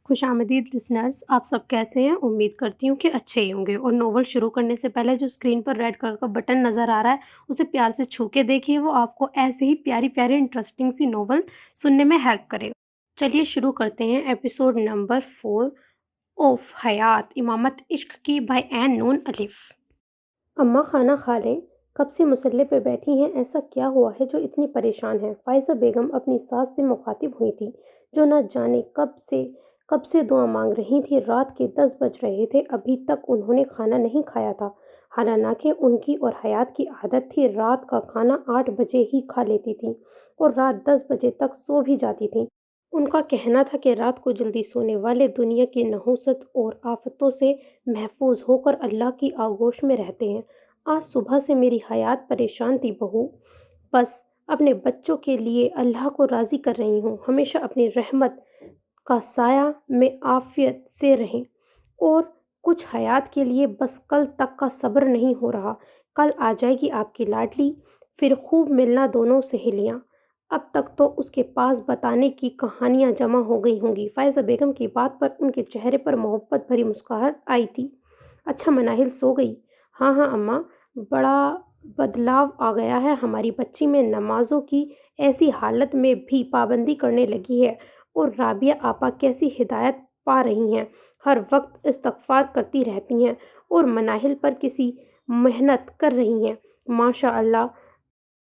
خوش آمدید لسنرز، آپ سب کیسے ہیں؟ امید کرتی ہوں کہ اچھے ہی ہوں گے۔ اور ناول شروع کرنے سے پہلے جو اسکرین پر ریڈ کلر کا بٹن نظر آ رہا ہے اسے پیار سے چھو کے دیکھیے، وہ آپ کو ایسے ہی پیاری پیاری انٹرسٹنگ سی ناول سننے میں ہیلپ کرے گا۔ چلیے شروع کرتے ہیں ایپیسوڈ نمبر 4 اوف حیات امامت عشق کی بائی این نون الف۔ اماں کھانا کھا لیں، کب سے مسلح پہ بیٹھی ہیں؟ ایسا کیا ہوا ہے جو اتنی پریشان ہے؟ فائزہ بیگم اپنی ساس سے مخاطب ہوئی تھی جو نہ جانے کب سے دعا مانگ رہی تھی۔ رات کے 10 بج رہے تھے، ابھی تک انہوں نے کھانا نہیں کھایا تھا، حالانکہ ان کی اور حیات کی عادت تھی رات کا کھانا 8 بجے ہی کھا لیتی تھیں اور رات 10 بجے تک سو بھی جاتی تھیں۔ ان کا کہنا تھا کہ رات کو جلدی سونے والے دنیا کی نحوست اور آفتوں سے محفوظ ہو کر اللہ کی آغوش میں رہتے ہیں۔ آج صبح سے میری حیات پریشان تھی بہو، بس اپنے بچوں کے لیے اللہ کو راضی کر رہی ہوں، ہمیشہ اپنی رحمت کا سایہ میں عافیت سے رہیں۔ اور کچھ حیات کے لیے بس کل تک کا صبر نہیں ہو رہا۔ کل آ جائے گی آپ کی لاڈلی، پھر خوب ملنا دونوں سہیلیاں۔ اب تک تو اس کے پاس بتانے کی کہانیاں جمع ہو گئی ہوں گی۔ فائزہ بیگم کی بات پر ان کے چہرے پر محبت بھری مسکراہٹ آئی تھی۔ اچھا مناہل سو گئی؟ ہاں اماں، بڑا بدلاؤ آ گیا ہے ہماری بچی میں، نمازوں کی ایسی حالت میں بھی پابندی کرنے لگی ہے، اور رابعہ آپا کیسی ہدایت پا رہی ہیں، ہر وقت استغفار کرتی رہتی ہیں اور مناہل پر کسی محنت کر رہی ہیں۔ ماشاء اللہ،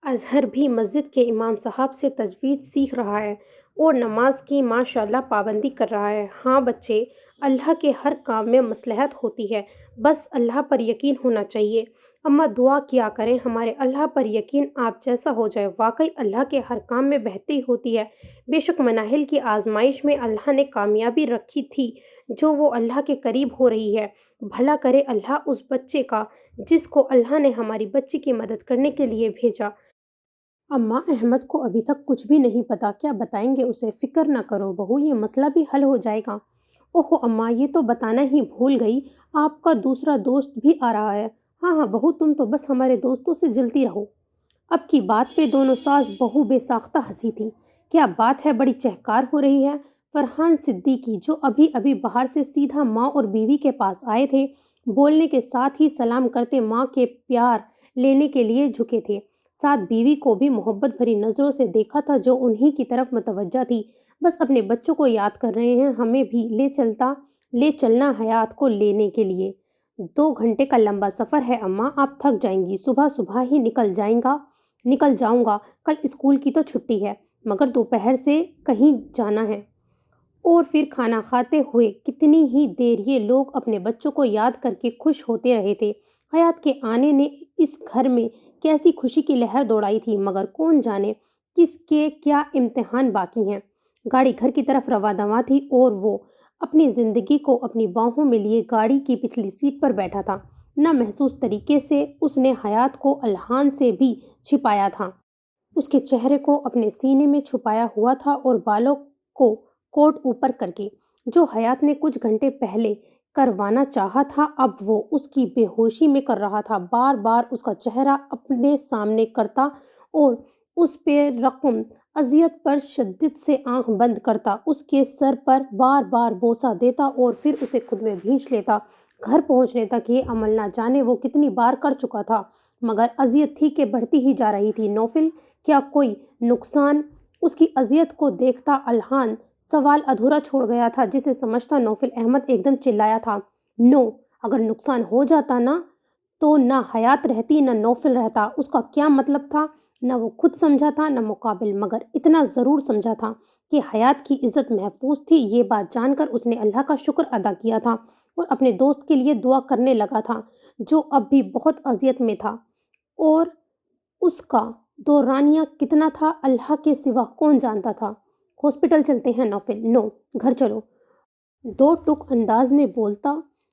اظہر بھی مسجد کے امام صاحب سے تجوید سیکھ رہا ہے اور نماز کی ماشاء اللہ پابندی کر رہا ہے۔ ہاں بچے، اللہ کے ہر کام میں مصلحت ہوتی ہے، بس اللہ پر یقین ہونا چاہیے۔ اماں دعا کیا کریں ہمارے اللہ پر یقین آپ جیسا ہو جائے، واقعی اللہ کے ہر کام میں بہتری ہوتی ہے۔ بے شک مناہل کی آزمائش میں اللہ نے کامیابی رکھی تھی جو وہ اللہ کے قریب ہو رہی ہے۔ بھلا کرے اللہ اس بچے کا جس کو اللہ نے ہماری بچی کی مدد کرنے کے لیے بھیجا۔ اماں احمد کو ابھی تک کچھ بھی نہیں پتا، کیا بتائیں گے اسے؟ فکر نہ کرو بہو، یہ مسئلہ بھی حل ہو جائے گا۔ اوہو اماں، یہ تو بتانا ہی بھول گئی، آپ کا دوسرا دوست بھی آ رہا ہے۔ ہاں بہو، تم تو بس ہمارے دوستوں سے جلتی رہو۔ اب کی بات پہ دونوں ساس بہو بے ساختہ ہنسی تھی۔ کیا بات ہے، بڑی چہکار ہو رہی ہے۔ فرحان صدیقی جو ابھی باہر سے سیدھا ماں اور بیوی کے پاس آئے تھے، بولنے کے ساتھ ہی سلام کرتے ماں کے پیار لینے کے لیے جھکے تھے، ساتھ بیوی کو بھی محبت بھری نظروں سے دیکھا تھا جو انہی کی طرف متوجہ تھی۔ بس اپنے بچوں کو یاد کر رہے ہیں، ہمیں بھی لے چلنا حیات کو لینے کے لیے۔ 2 گھنٹے کا لمبا سفر ہے اماں، آپ تھک جائیں گی، صبح ہی نکل جاؤں گا، کل اسکول کی تو چھٹی ہے، مگر دوپہر سے کہیں جانا ہے۔ اور پھر کھانا کھاتے ہوئے کتنی ہی دیر یہ لوگ اپنے بچوں کو یاد کر کے خوش ہوتے رہے تھے۔ حیات کے آنے نے اس گھر میں کیسی خوشی کی لہر دوڑائی تھی، مگر کون جانے کس کے کیا امتحان باقی ہیں۔ گاڑی گھر کی طرف رواں دواں تھی اور وہ اپنی زندگی کو اپنی باہوں میں لیے گاڑی کی پچھلی سیٹ پر بیٹھا تھا۔ نہ محسوس طریقے سے اس نے حیات کو الحان سے بھی چھپایا تھا، اس کے چہرے کو اپنے سینے میں چھپایا ہوا تھا اور بالوں کو کوٹ اوپر کر کے، جو حیات نے کچھ گھنٹے پہلے کروانا چاہا تھا اب وہ اس کی بے ہوشی میں کر رہا تھا۔ بار بار اس کا چہرہ اپنے سامنے کرتا اور اس پہ رقم اذیت پر شدت سے آنکھ بند کرتا، اس کے سر پر بار بار بوسہ دیتا اور پھر اسے خود میں بھینچ لیتا۔ گھر پہنچنے تک یہ عمل نہ جانے وہ کتنی بار کر چکا تھا، مگر اذیت تھی کہ بڑھتی ہی جا رہی تھی۔ نوفل، کیا کوئی نقصان؟ اس کی اذیت کو دیکھتا الحان سوال ادھورا چھوڑ گیا تھا جسے سمجھتا نوفل احمد ایک دم چلایا تھا، نو، اگر نقصان ہو جاتا نا تو نہ حیات رہتی نہ نوفل رہتا۔ اس کا کیا مطلب تھا؟ نہ وہ خود سمجھا تھا نہ مقابل، مگر اتنا ضرور سمجھا تھا کہ حیات کی عزت محفوظ تھی۔ یہ بات جان کر اس نے اللہ کا شکر ادا کیا تھا اور اپنے دوست کے لیے دعا کرنے لگا تھا جو اب بھی بہت اذیت میں تھا، اور اس کا دورانیہ کتنا تھا اللہ کے سوا کون جانتا تھا۔ ہاسپٹل چلتے ہیں نوفل۔ نو، گھر چلو، 2 ٹک انداز میں بولتا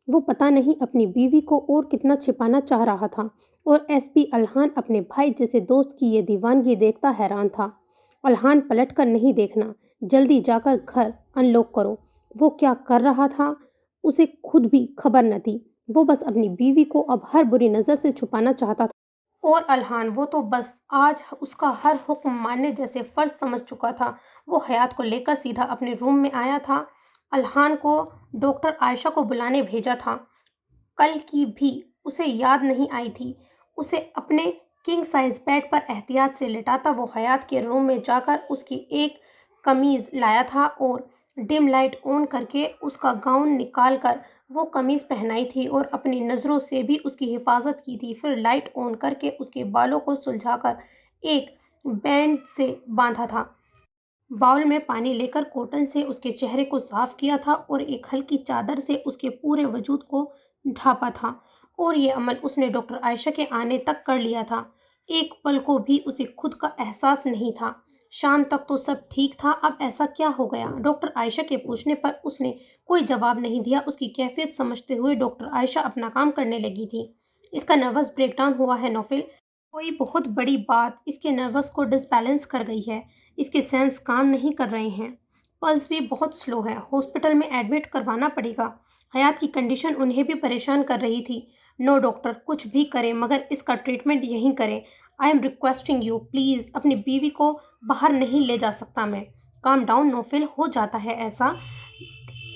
وہ پتہ نہیں اپنی بیوی کو اور کتنا چھپانا چاہ رہا تھا، اور ایس پی الحان اپنے بھائی جیسے دوست کی یہ دیوانگی دیکھتا حیران تھا۔ الحان پلٹ کر نہیں دیکھنا، جلدی جا کر گھر ان لوک کرو۔ وہ کیا کر رہا تھا اسے خود بھی خبر نہ تھی، وہ بس اپنی بیوی کو اب ہر بری نظر سے چھپانا چاہتا تھا۔ اور الحان، وہ تو بس آج اس کا ہر حکم ماننے جیسے فرض سمجھ چکا تھا۔ وہ حیات کو لے کر سیدھا اپنے روم میں آیا تھا अल्हान को डॉक्टर आयशा को बुलाने भेजा था। कल की भी उसे याद नहीं आई थी। उसे अपने किंग साइज बेड पर एहतियात से लिटाता वो हयात के रूम में जाकर उसकी एक कमीज लाया था और डिम लाइट ऑन करके उसका गाउन निकाल कर वो कमीज पहनाई थी और अपनी नज़रों से भी उसकी हिफाजत की थी। फिर लाइट ऑन करके उसके बालों को सुलझाकर एक बैंड से बांधा था। बाउल में पानी लेकर कॉटन से उसके चेहरे को साफ किया था और एक हल्की चादर से उसके पूरे वजूद को ढांपा था। और ये अमल उसने डॉक्टर आयशा के आने तक कर लिया था। एक पल को भी उसे खुद का एहसास नहीं था। शाम तक तो सब ठीक था, अब ऐसा क्या हो गया? डॉक्टर आयशा के पूछने पर उसने कोई जवाब नहीं दिया। उसकी कैफियत समझते हुए डॉक्टर आयशा अपना काम करने लगी थी। इसका नर्वस ब्रेकडाउन हुआ है नौफिल। कोई बहुत बड़ी बात इसके नर्वस को डिसबैलेंस कर गई है। इसके सेंस काम नहीं कर रहे हैं। पल्स भी बहुत स्लो है। हॉस्पिटल में एडमिट करवाना पड़ेगा। हयात की कंडीशन उन्हें भी परेशान कर रही थी। नो डॉक्टर, कुछ भी करें मगर इसका ट्रीटमेंट यहीं करें। I am requesting you please. अपनी बीवी को बाहर नहीं ले जा सकता मैं। काम डाउन नोफिल, हो जाता है ऐसा।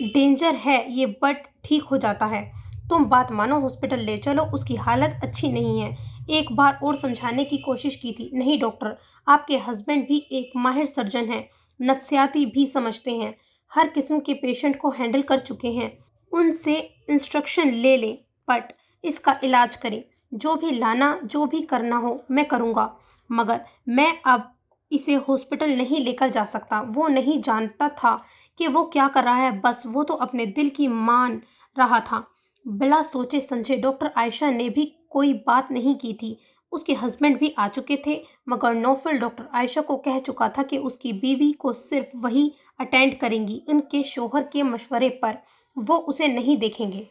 डेंजर है ये बट ठीक हो जाता है। तुम बात मानो, हॉस्पिटल ले चलो, उसकी हालत अच्छी नहीं है। एक बार और समझाने की कोशिश की थी। नहीं डॉक्टर, आपके हस्बैंड भी एक माहिर सर्जन हैं, नफ्सियाती भी समझते हैं, हर किस्म के पेशेंट को हैंडल कर चुके हैं। उनसे इंस्ट्रक्शन ले लें बट इसका इलाज करें। जो भी लाना, जो भी करना हो मैं करूँगा, मगर मैं अब इसे हॉस्पिटल नहीं लेकर जा सकता। वो नहीं जानता था कि वो क्या कर रहा है, बस वो तो अपने दिल की मान रहा था। बिला सोचे समझे डॉक्टर आयशा ने भी कोई बात नहीं की थी। उसके हस्बैंड भी आ चुके थे, मगर नौफिल डॉक्टर आयशा को कह चुका था कि उसकी बीवी को सिर्फ वही अटेंड करेंगी, उनके शोहर के मशवरे पर। वो उसे नहीं देखेंगे।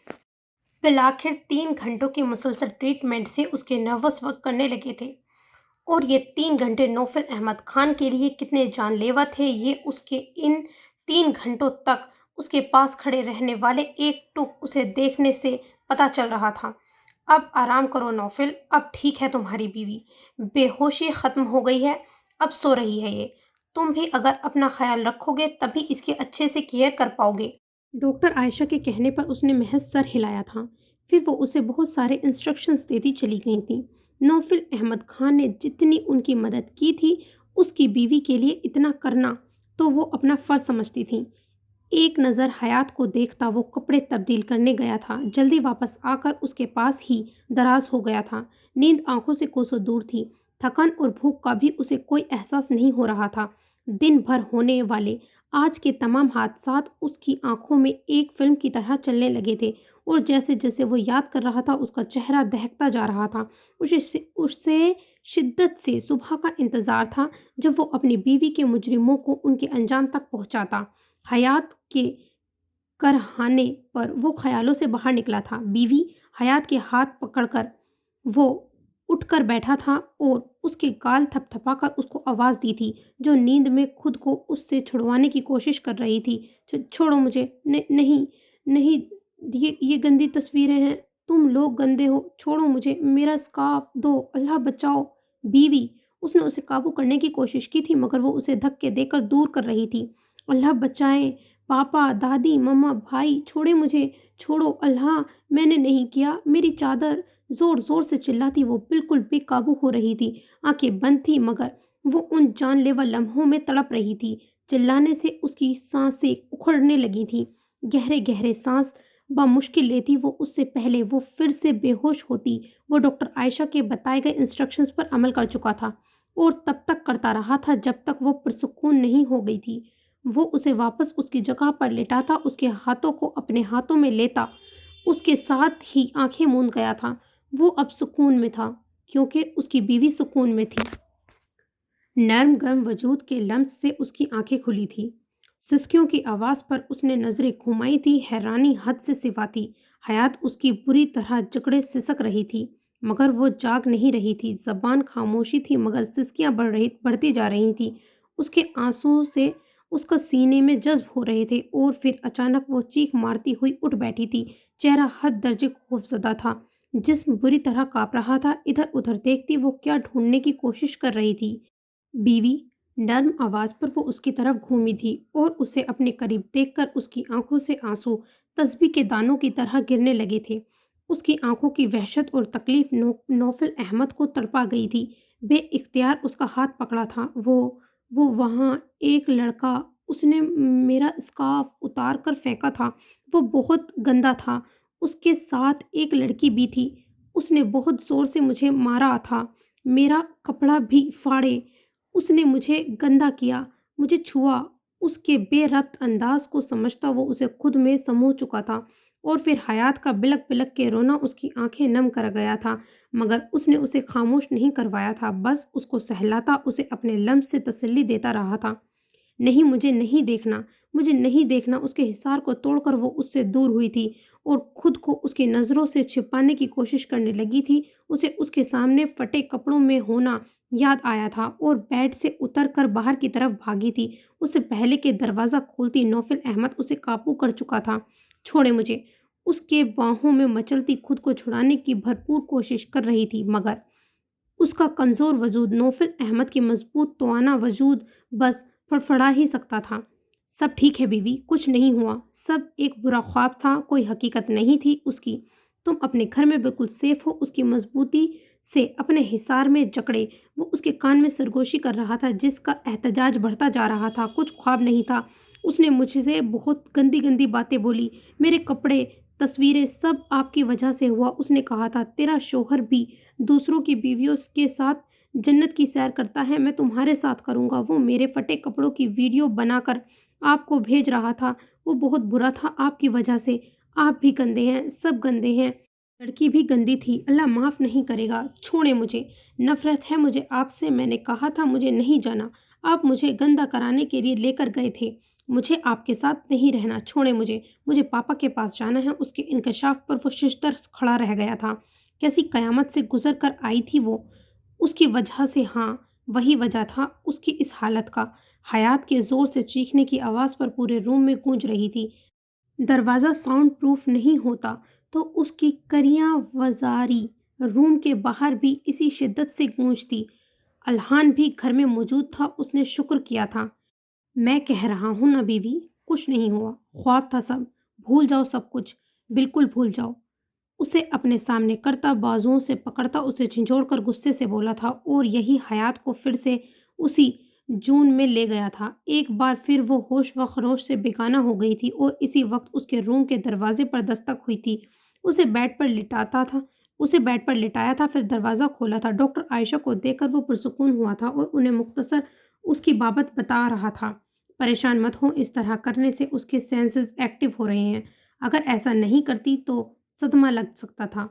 बिलाखिर 3 घंटों की मुसलसल ट्रीटमेंट से उसके नर्वस वर्क करने लगे थे। और ये 3 घंटे नौफिल अहमद खान के लिए कितने जानलेवा थे, ये उसके इन 3 घंटों तक उसके पास खड़े रहने वाले एक टुक उसे देखने से पता चल रहा था। अब आराम करो नौफिल, अब ठीक है तुम्हारी बीवी। बेहोशी ख़त्म हो गई है, अब सो रही है ये। तुम भी अगर अपना ख्याल रखोगे तभी इसकी अच्छे से केयर कर पाओगे। डॉक्टर आयशा के कहने पर उसने महज सर हिलाया था। फिर वो उसे बहुत सारे इंस्ट्रक्शंस देती चली गई थी। नौफिल अहमद खान ने जितनी उनकी मदद की थी, उसकी बीवी के लिए इतना करना तो वो अपना फ़र्ज समझती थी। एक नज़र हयात को देखता वो कपड़े तब्दील करने गया था। जल्दी वापस आकर उसके पास ही दराज हो गया था। नींद आंखों से कोसों दूर थी। थकान और भूख का भी उसे कोई एहसास नहीं हो रहा था। दिन भर होने वाले आज के तमाम हादसात उसकी आंखों में एक फिल्म की तरह चलने लगे थे और जैसे जैसे वो याद कर रहा था उसका चेहरा दहकता जा रहा था। उससे शिद्दत से सुबह का इंतज़ार था जब वो अपनी बीवी के मुजरिमों को उनके अंजाम तक पहुंचाता। हयात के करहाने पर वो ख्यालों से बाहर निकला था। बीवी हयात के हाथ पकड़कर वो उठकर बैठा था और उसके गाल थपथपाकर उसको आवाज़ दी थी, जो नींद में खुद को उससे छुड़वाने की कोशिश कर रही थी। छोड़ो मुझे, नहीं नहीं, ये गंदी तस्वीरें हैं, तुम लोग गंदे हो, छोड़ो मुझे, मेरा स्कार्फ दो, अल्लाह बचाओ। बीवी, उसने उसे काबू करने की कोशिश की थी मगर वो उसे धक्के देकर दूर कर रही थी। अल्लाह बचाए, पापा, दादी, मम्मा, भाई, छोड़े मुझे, छोड़ो, अल्लाह, मैंने नहीं किया, मेरी चादर। जोर जोर से चिल्लाती वो बिल्कुल बेकाबू हो रही थी। आंखें बंद थी मगर वो उन जानलेवा लम्हों में तड़प रही थी। चिल्लाने से उसकी सांसें उखड़ने लगी थी। गहरे गहरे सांस बामुश्किल लेती वो। उससे पहले वो फिर से बेहोश होती, वो डॉक्टर आयशा के बताए गए इंस्ट्रक्शंस पर अमल कर चुका था और तब तक करता रहा था जब तक वो पुरसुकून नहीं हो गई थी। वो उसे वापस उसकी जगह पर लेटाता, उसके हाथों को अपने हाथों में लेता, उसके साथ ही आंखें मूंद गया था। वो अब सुकून में था क्योंकि उसकी बीवी सुकून में थी। नर्म गर्म वजूद के लम्स से उसकी आंखें खुली थी। सिसकियों की आवाज़ पर उसने नज़रें घुमाई थी। हैरानी हद से सिवा थी। हयात उसकी बुरी तरह जकड़े सिसक रही थी मगर वो जाग नहीं रही थी। ज़बान खामोशी थी मगर सिसकियाँ बढ़ती जा रही थी। उसके आंसू से उसका सीने में जज्ब हो रहे थे और फिर अचानक वो चीख मारती हुई उठ बैठी थी। चेहरा हद दर्जे खौफजदा था, जिस्म बुरी तरह काँप रहा था। इधर उधर देखती वो क्या ढूंढने की कोशिश कर रही थी। बीवी, नर्म आवाज़ पर वो उसकी तरफ घूमी थी और उसे अपने करीब देखकर उसकी आंखों से आंसू तस्बीह के दानों की तरह गिरने लगे थे। उसकी आंखों की वहशत और तकलीफ नौफल अहमद को तड़पा गई थी। बेइख्तियार उसका हाथ पकड़ा था। वो वहाँ एक लड़का, उसने मेरा स्कार्फ उतार कर फेंका था। वो बहुत गंदा था। उसके साथ एक लड़की भी थी। उसने बहुत ज़ोर से मुझे मारा था, मेरा कपड़ा भी फाड़े। उसने मुझे गंदा किया, मुझे छुआ। उसके बेरब्त अंदाज़ को समझता वो उसे खुद में समो चुका था और फिर हयात का बिलक-बिलक के रोना उसकी आँखें नम कर गया था, मगर उसने उसे खामोश नहीं करवाया था, बस उसको सहलाता, उसे अपने लम्स से तसल्ली देता रहा था। नहीं, मुझे नहीं देखना, मुझे नहीं देखना। उसके हिसार को तोड़कर वो उससे दूर हुई थी और खुद को उसकी नज़रों से छिपाने की कोशिश करने लगी थी। उसे उसके सामने फटे कपड़ों में होना याद आया था और बेड से उतर कर बाहर की तरफ भागी थी। उससे पहले कि दरवाज़ा खोलती नौफिल अहमद उसे काबू कर चुका था। छोड़े मुझे। उसके बाहों में मचलती खुद को छुड़ाने की भरपूर कोशिश कर रही थी, मगर उसका कमज़ोर वजूद नौफिल अहमद की मजबूत तवाना वजूद बस फड़फड़ा ही सकता था। सब ठीक है बीवी, कुछ नहीं हुआ। सब एक बुरा ख्वाब था, कोई हकीकत नहीं थी उसकी। तुम अपने घर में बिल्कुल सेफ हो। उसकी मजबूती से अपने हिसार में जकड़े वो उसके कान में सरगोशी कर रहा था, जिसका एहतजाज बढ़ता जा रहा था। कुछ ख्वाब नहीं था। उसने मुझसे बहुत गंदी गंदी बातें बोली। मेरे कपड़े, तस्वीरें, सब आपकी वजह से हुआ। उसने कहा था तेरा शौहर भी दूसरों की बीवियों के साथ जन्नत की सैर करता है, मैं तुम्हारे साथ करूँगा। वो मेरे फटे कपड़ों की वीडियो बनाकर आपको भेज रहा था। वो बहुत बुरा था आपकी वजह से। आप भी गंदे हैं, सब गंदे हैं। लड़की भी गंदी थी, अल्लाह माफ़ नहीं करेगा। छोड़े मुझे, नफ़रत है मुझे आपसे। मैंने कहा था मुझे नहीं जाना। आप मुझे गंदा कराने के लिए लेकर गए थे। मुझे आपके साथ नहीं रहना। छोड़े मुझे, मुझे पापा के पास जाना है। उसके इंकशाफ पर वो शिश्तर खड़ा रह गया था। कैसी कयामत से गुजर कर आई थी वो। उसकी वजह से, हाँ, वही वजह था उसकी इस हालत का। हयात के ज़ोर से चीखने की आवाज़ पर पूरे रूम में गूंज रही थी। दरवाज़ा साउंड प्रूफ नहीं होता तो उसकी करियां वज़ारी रूम के बाहर भी इसी शिद्दत से गूंजती। अल्हान भी घर में मौजूद था। उसने शुक्र किया था। मैं कह रहा हूँ ना बीवी, कुछ नहीं हुआ, ख्वाब था सब। भूल जाओ सब कुछ, बिल्कुल भूल जाओ। उसे अपने सामने करता, बाजुओं से पकड़ता, उसे झंझोड़कर गुस्से से बोला था और यही हयात को फिर से उसी जून में ले गया था। एक बार फिर वो होश व खरोश से बेगाना हो गई थी और इसी वक्त उसके रूम के दरवाजे पर दस्तक हुई थी। उसे बेड पर लिटाता था उसे बेड पर लिटाया था, फिर दरवाज़ा खोला था। डॉक्टर आयशा को देखकर वो पुरसुकून हुआ था और उन्हें मुख्तसर उसकी बाबत बता रहा था। परेशान मत हो, इस तरह करने से उसके सेंसेस एक्टिव हो रहे हैं। अगर ऐसा नहीं करती तो सदमा लग सकता था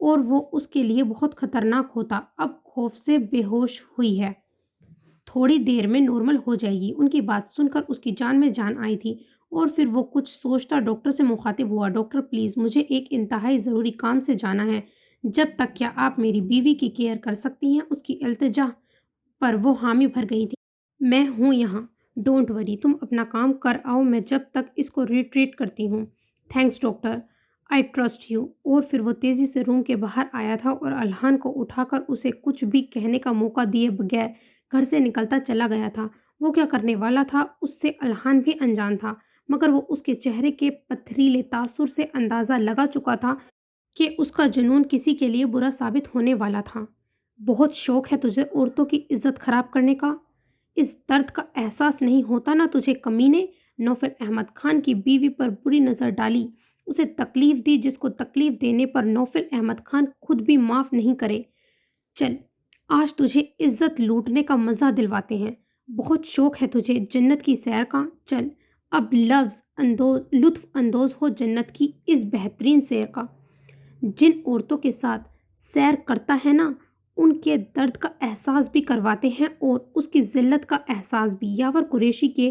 और वो उसके लिए बहुत खतरनाक होता। अब खौफ से बेहोश हुई है, थोड़ी देर में नॉर्मल हो जाएगी। उनकी बात सुनकर उसकी जान में जान आई थी और फिर वो कुछ सोचता डॉक्टर से मुखातिब हुआ। डॉक्टर प्लीज़, मुझे एक इंतहाई ज़रूरी काम से जाना है। जब तक क्या आप मेरी बीवी की केयर कर सकती हैं? उसकी इल्तिजा पर वो हामी भर गई थी। मैं हूँ यहाँ, डोंट वरी, तुम अपना काम कर आओ, मैं जब तक इसको रिट्रीट करती हूँ। Thanks doctor, I trust you. और फिर वो तेज़ी से रूम के बाहर आया था और अल्हान को उठाकर उसे कुछ भी कहने का मौका दिए बगैर घर से निकलता चला गया था। वो क्या करने वाला था उससे अल्हान भी अनजान था, मगर वो उसके चेहरे के पथरीले तासुर से अंदाज़ा लगा चुका था कि उसका जुनून किसी के लिए बुरा साबित होने वाला था। बहुत शौक है तुझे औरतों की इज्जत खराब करने का। इस दर्द का एहसास नहीं होता ना तुझे कमीने। नौफल अहमद खान की बीवी पर बुरी नज़र डाली, उसे तकलीफ दी जिसको तकलीफ देने पर नौफल अहमद खान खुद भी माफ़ नहीं करे। चल, आज तुझे इज्जत लूटने का मज़ा दिलवाते हैं। बहुत शौक है तुझे जन्नत की सैर का। चल, अब लुत्फ अंदोज हो जन्नत की इस बेहतरीन सैर का। जिन औरतों के साथ सैर करता है ना, उनके दर्द का एहसास भी करवाते हैं और उसकी ज़िल्लत का एहसास भी। यावर कुरैशी के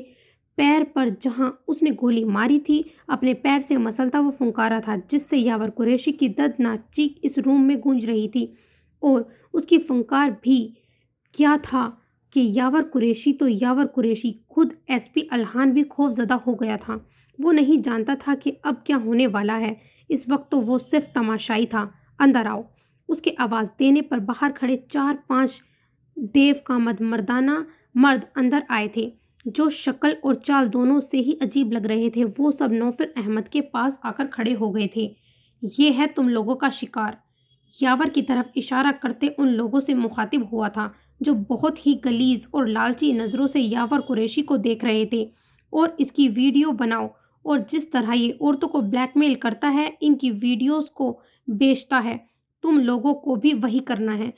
पैर पर जहां उसने गोली मारी थी, अपने पैर से मसलता वो फुंकारा था, जिससे यावर कुरैशी की दर्दनाक चीख इस रूम में गूंज रही थी। और उसकी फुंकार भी क्या था कि यावर कुरैशी तो यावर कुरैशी, खुद एसपी अल्हान भी खौफजदा हो गया था। वो नहीं जानता था कि अब क्या होने वाला है। इस वक्त तो वो सिर्फ तमाशाई था। अंदर आओ। उसके आवाज़ देने पर बाहर खड़े 4-5 देव का मर्दाना मर्द अंदर आए थे, जो शक्ल और चाल दोनों से ही अजीब लग रहे थे। वो सब नौफिल अहमद के पास आकर खड़े हो गए थे। ये है तुम लोगों का शिकार, यावर की तरफ इशारा करते उन लोगों से मुखातिब हुआ था, जो बहुत ही गलीज और लालची नज़रों से यावर कुरैशी को देख रहे थे। और इसकी वीडियो बनाओ, और जिस तरह ये औरतों को ब्लैकमेल करता है, इनकी वीडियोस को बेचता है, तुम लोगों को भी वही करना है।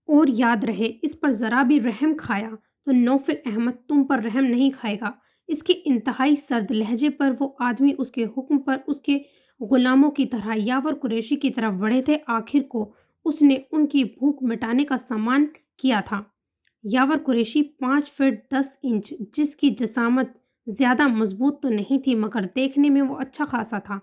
और याद रहे, इस पर ज़रा भी रहम खाया तो नौफिल अहमद तुम पर रहम नहीं खाएगा। इसके इंतहाई सर्द लहजे पर वो आदमी उसके हुक्म पर उसके गुलामों की तरह यावर कुरैशी की तरफ बढ़े थे। आखिर को उसने उनकी भूख मिटाने का सामान किया था। यावर कुरैशी 5 फीट 10 इंच, जिसकी जसामत ज़्यादा मजबूत तो नहीं थी, मगर देखने में वो अच्छा खासा था।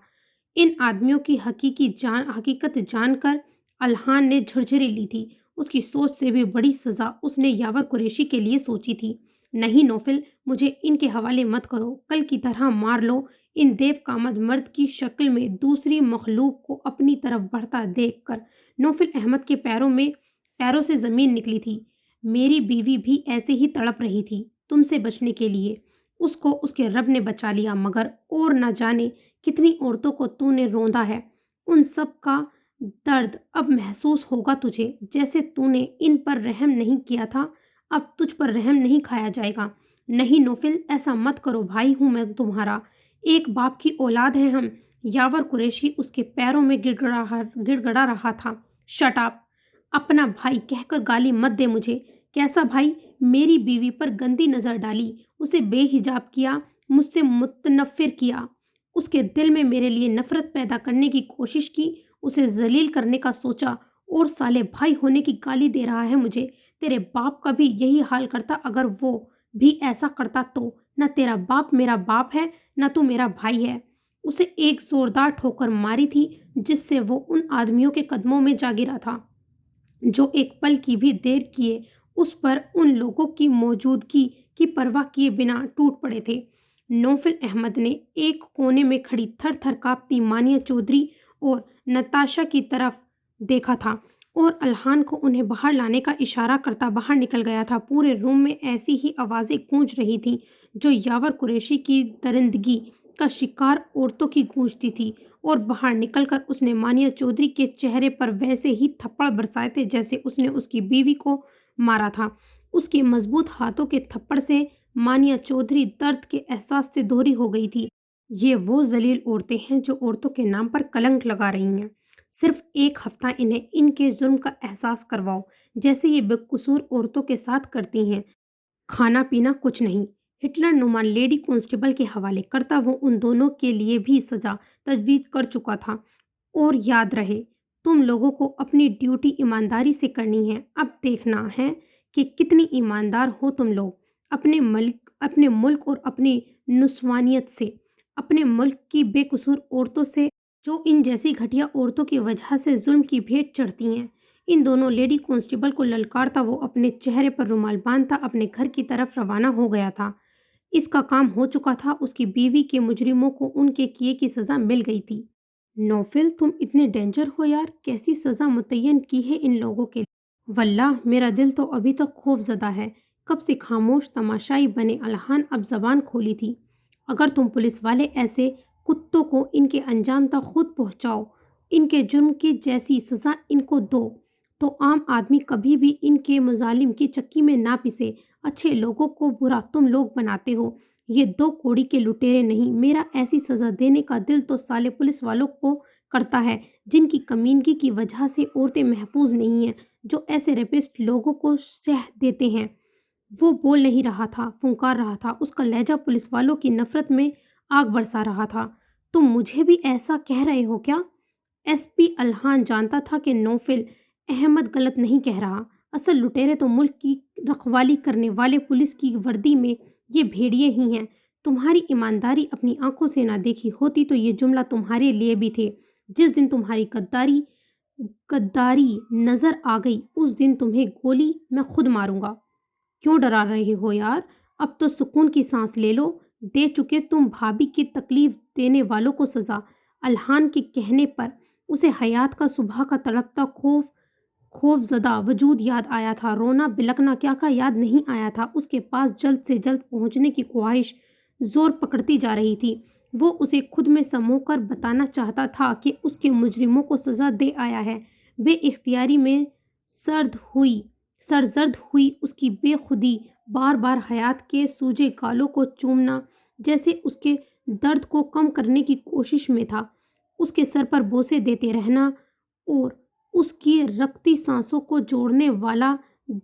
इन आदमियों की हकीकत जानकर अल्हान ने झुरझुरी ली थी। उसकी सोच से भी बड़ी सज़ा उसने यावर कुरैशी के लिए सोची थी। नहीं नौफिल, मुझे इनके हवाले मत करो। कल की तरह मार लो। इन देवकामद मर्द की शक्ल में दूसरी मखलूक को अपनी तरफ बढ़ता देखकर नौफिल अहमद के पैरों से ज़मीन निकली थी। मेरी बीवी भी ऐसे ही तड़प रही थी तुमसे बचने के लिए। उसको उसके रब ने बचा लिया, मगर और न जाने कितनी औरतों को तूने रोंदा है। उन सब का दर्द अब महसूस होगा तुझे। जैसे तूने इन पर रहम नहीं किया था, अब तुझ पर रहम नहीं खाया जाएगा। नहीं नौफिल, ऐसा मत करो। भाई हूं मैं तुम्हारा, एक बाप की औलाद है हम। यावर कुरैशी उसके पैरों में गिड़गड़ा रहा था। Shut up! अपना भाई कहकर गाली मत दे मुझे। कैसा भाई? मेरी बीवी पर गंदी नज़र डाली, उसे बेहिजाब किया, मुझसे मुतनफ़िर किया, उसके दिल में मेरे लिए नफ़रत पैदा करने की कोशिश की, उसे जलील करने का सोचा, और साले भाई होने की गाली दे रहा है मुझे। तेरे बाप का भी यही हाल करता अगर वो भी ऐसा करता तो। न तेरा बाप मेरा बाप है, न तू मेरा भाई है। उसे एक ज़ोरदार ठोकर मारी थी, जिससे वो उन आदमियों के कदमों में जा गिरा था, जो एक पल की भी देर किए उस पर उन लोगों की मौजूदगी की परवाह किए बिना टूट पड़े थे। नौफिल अहमद ने एक कोने में खड़ी थर थर कांपती मानिया चौधरी और नताशा की तरफ देखा था, और अल्हान को उन्हें बाहर लाने का इशारा करता बाहर निकल गया था। पूरे रूम में ऐसी ही आवाज़ें गूंज रही थीं, जो यावर कुरैशी की दरिंदगी का शिकार औरतों की गूंजती थी। और बाहर निकलकर उसने मानिया चौधरी के चेहरे पर वैसे ही थप्पड़ बरसाए थे जैसे उसने उसकी बीवी को मारा था। उसके मजबूत हाथों के थप्पड़ से मानिया चौधरी दर्द के एहसास से दोहरी हो गई थी। ये वो जलील औरतें हैं जो औरतों के नाम पर कलंक लगा रही हैं। सिर्फ एक हफ्ता इन्हें इनके जुर्म का एहसास करवाओ, जैसे ये बेकसूर औरतों के साथ करती हैं। खाना पीना कुछ नहीं। हिटलर नुमा लेडी कांस्टेबल के हवाले करता वो उन दोनों के लिए भी सज़ा तजवीज़ कर चुका था। और याद रहे, तुम लोगों को अपनी ड्यूटी ईमानदारी से करनी है। अब देखना है कि कितनी ईमानदार हो तुम लोग अपने मुल्क और अपनी नुस्वानियत से, अपने मुल्क की बेकसूर औरतों से, जो इन जैसी घटिया औरतों की वजह से जुल्म की भेंट चढ़ती हैं। इन दोनों लेडी कांस्टेबल को ललकारता वो अपने चेहरे पर रुमाल बांधता अपने घर की तरफ रवाना हो गया था। इसका काम हो चुका था। उसकी बीवी के मुजरिमों को उनके किए की सज़ा मिल गई थी। नौफिल, तुम इतने डेंजर हो यार। कैसी सज़ा मुतय्यन की है इन लोगों के लिए? वल्लाह मेरा दिल तो अभी तक खौफज़दा है। कब से खामोश तमाशाई बने अल्हान अब ज़बान खोली थी। अगर तुम पुलिस वाले ऐसे कुत्तों को इनके अंजाम तक खुद पहुंचाओ, इनके जुर्म की जैसी सज़ा इनको दो, तो आम आदमी कभी भी इनके मुजालिम की चक्की में ना पिसे। अच्छे लोगों को बुरा तुम लोग बनाते हो। ये दो कोड़ी के लुटेरे नहीं। मेरा ऐसी सज़ा देने का दिल तो साले पुलिस वालों को करता है, जिनकी कमीनगी की वजह से औरतें महफूज नहीं हैं, जो ऐसे रेपिस्ट लोगों को सह देते हैं। वो बोल नहीं रहा था, फुंकार रहा था। उसका लहजा पुलिस वालों की नफरत में आग बरसा रहा था। तुम मुझे भी ऐसा कह रहे हो क्या? एसपी अल्हान जानता था कि नौफिल अहमद गलत नहीं कह रहा। असल लुटेरे तो मुल्क की रखवाली करने वाले पुलिस की वर्दी में ये भेड़िए ही हैं। तुम्हारी ईमानदारी अपनी आंखों से ना देखी होती तो ये जुमला तुम्हारे लिए भी थे। जिस दिन तुम्हारी गद्दारी नजर आ गई, उस दिन तुम्हें गोली मैं खुद मारूंगा। क्यों डरा रहे हो यार? अब तो सुकून की सांस ले लो। दे चुके तुम भाभी की तकलीफ देने वालों को सज़ा। अल्हान के कहने पर उसे हयात का सुबह का तड़पता खौफ خوف زدہ وجود یاد آیا تھا، رونا بلکنا کیا یاد نہیں آیا تھا۔ اس کے پاس جلد سے جلد پہنچنے کی خواہش زور پکڑتی جا رہی تھی۔ وہ اسے خود میں سمو کر بتانا چاہتا تھا کہ اس کے مجرموں کو سزا دے آیا ہے۔ بے اختیاری میں سرزرد ہوئی اس کی بے خودی، بار بار حیات کے سوجے گالوں کو چومنا جیسے اس کے درد کو کم کرنے کی کوشش میں تھا، اس کے سر پر بوسے دیتے رہنا اور اس کی رکتی سانسوں کو جوڑنے والا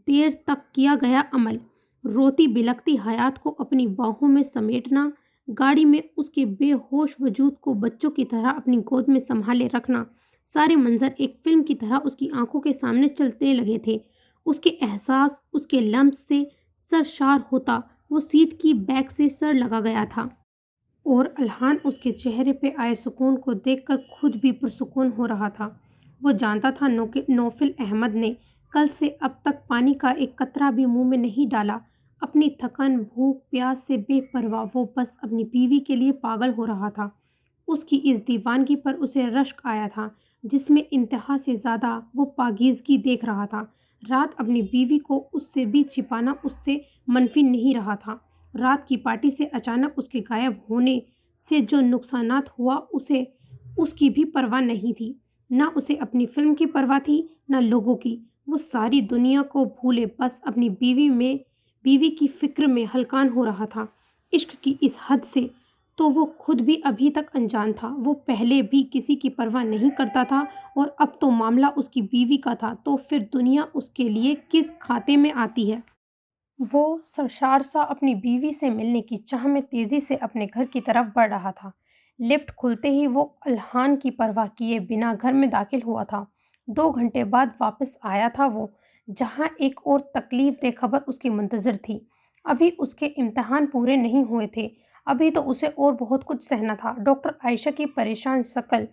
دیر تک کیا گیا عمل، روتی بلکتی حیات کو اپنی باہوں میں سمیٹنا، گاڑی میں اس کے بے ہوش وجود کو بچوں کی طرح اپنی گود میں سنبھالے رکھنا، سارے منظر ایک فلم کی طرح اس کی آنکھوں کے سامنے چلنے لگے تھے۔ اس کے احساس اس کے لمس سے سرشار ہوتا، وہ سیٹ کی بیک سے سر لگا گیا تھا۔ اور الحان اس کے چہرے پہ آئے سکون کو دیکھ کر خود بھی پرسکون ہو رہا تھا۔ وہ جانتا تھا نوفل احمد نے کل سے اب تک پانی کا ایک قطرہ بھی منہ میں نہیں ڈالا۔ اپنی تھکن، بھوک، پیاس سے بے پرواہ وہ بس اپنی بیوی کے لیے پاگل ہو رہا تھا۔ اس کی اس دیوانگی پر اسے رشک آیا تھا جس میں انتہا سے زیادہ وہ پاکیزگی دیکھ رہا تھا۔ رات اپنی بیوی کو اس سے بھی چھپانا اس سے منفی نہیں رہا تھا۔ رات کی پارٹی سے اچانک اس کے غائب ہونے سے جو نقصانات ہوا اسے اس کی بھی پرواہ نہیں تھی، نہ اسے اپنی فلم کی پرواہ تھی نہ لوگوں کی۔ وہ ساری دنیا کو بھولے بس اپنی بیوی کی فکر میں ہلکان ہو رہا تھا۔ عشق کی اس حد سے تو وہ خود بھی ابھی تک انجان تھا۔ وہ پہلے بھی کسی کی پرواہ نہیں کرتا تھا اور اب تو معاملہ اس کی بیوی کا تھا، تو پھر دنیا اس کے لیے کس کھاتے میں آتی ہے؟ وہ سرشار سا اپنی بیوی سے ملنے کی چاہ میں تیزی سے اپنے گھر کی طرف بڑھ رہا تھا۔ لفٹ کھلتے ہی وہ الحان کی پرواہ کیے بنا گھر میں داخل ہوا تھا۔ 2 گھنٹے بعد واپس آیا تھا وہ، جہاں ایک اور تکلیف دہ خبر اس کی منتظر تھی۔ ابھی اس کے امتحان پورے نہیں ہوئے تھے، ابھی تو اسے اور بہت کچھ سہنا تھا۔ ڈاکٹر عائشہ کی پریشان شکل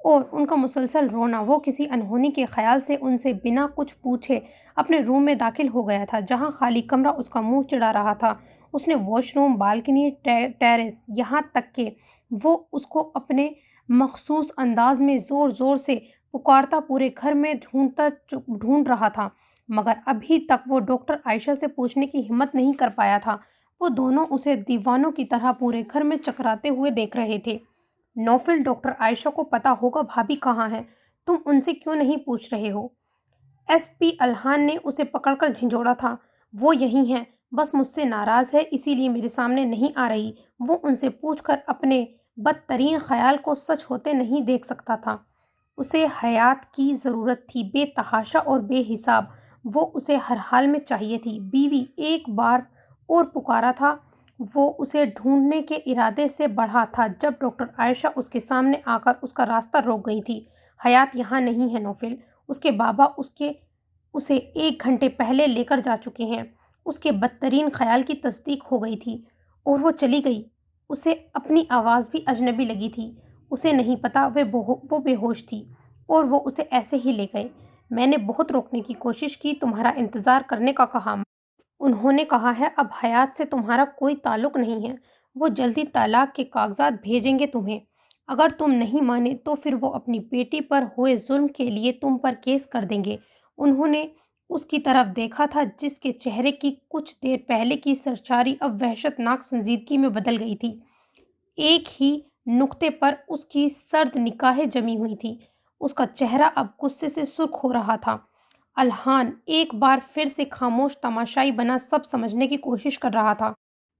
اور ان کا مسلسل رونا، وہ کسی انہونی کے خیال سے ان سے بنا کچھ پوچھے اپنے روم میں داخل ہو گیا تھا، جہاں خالی کمرہ اس کا منہ چڑھا رہا تھا۔ اس نے واش روم، بالکنی، ٹیرس، یہاں تک کہ وہ اس کو اپنے مخصوص انداز میں زور زور سے پکارتا پورے گھر میں ڈھونڈ رہا تھا، مگر ابھی تک وہ ڈاکٹر عائشہ سے پوچھنے کی ہمت نہیں کر پایا تھا۔ وہ دونوں اسے دیوانوں کی طرح پورے گھر میں چکراتے ہوئے دیکھ رہے تھے۔ نوفل، ڈاکٹر عائشہ کو پتا ہوگا بھابھی کہاں ہیں، تم ان سے کیوں نہیں پوچھ رہے ہو؟ ایس پی الحان نے اسے پکڑ کر جھنجھوڑا تھا۔ وہ یہی ہیں، بس مجھ سے ناراض ہے اسی لیے میرے سامنے نہیں آ رہی۔ وہ ان سے پوچھ کر اپنے بدترین خیال کو سچ ہوتے نہیں دیکھ سکتا تھا۔ اسے حیات کی ضرورت تھی، بے تحاشا اور بے حساب۔ وہ اسے ہر حال میں چاہیے تھی۔ بیوی ایک بار اور پکارا تھا۔ وہ اسے ڈھونڈنے کے ارادے سے بڑھا تھا جب ڈاکٹر عائشہ اس کے سامنے آ کر اس کا راستہ روک گئی تھی۔ حیات یہاں نہیں ہے نوفل، اس کے بابا اسے 1 گھنٹے پہلے لے کر جا چکے ہیں۔ اس کے بدترین خیال کی تصدیق ہو گئی تھی اور وہ چلی گئی۔ اسے اپنی آواز بھی اجنبی لگی تھی۔ اسے نہیں پتا وہ بے ہوش تھی اور وہ اسے ایسے ہی لے گئے۔ میں نے بہت روکنے کی کوشش کی، تمہارا انتظار کرنے کا کہا۔ انہوں نے کہا ہے اب حیات سے تمہارا کوئی تعلق نہیں ہے، وہ جلدی طلاق کے کاغذات بھیجیں گے تمہیں۔ اگر تم نہیں مانے تو پھر وہ اپنی بیٹی پر ہوئے ظلم کے لیے تم پر کیس کر دیں گے۔ انہوں نے اس کی طرف دیکھا تھا جس کے چہرے کی کچھ دیر پہلے کی سرشاری اب وحشت ناک سنجیدگی میں بدل گئی تھی۔ ایک ہی نقطے پر اس کی سرد نگاہیں جمی ہوئی تھیں۔ اس کا چہرہ اب غصے سے سرخ ہو رہا تھا۔ الحان ایک بار پھر سے خاموش تماشائی بنا سب سمجھنے کی کوشش کر رہا تھا۔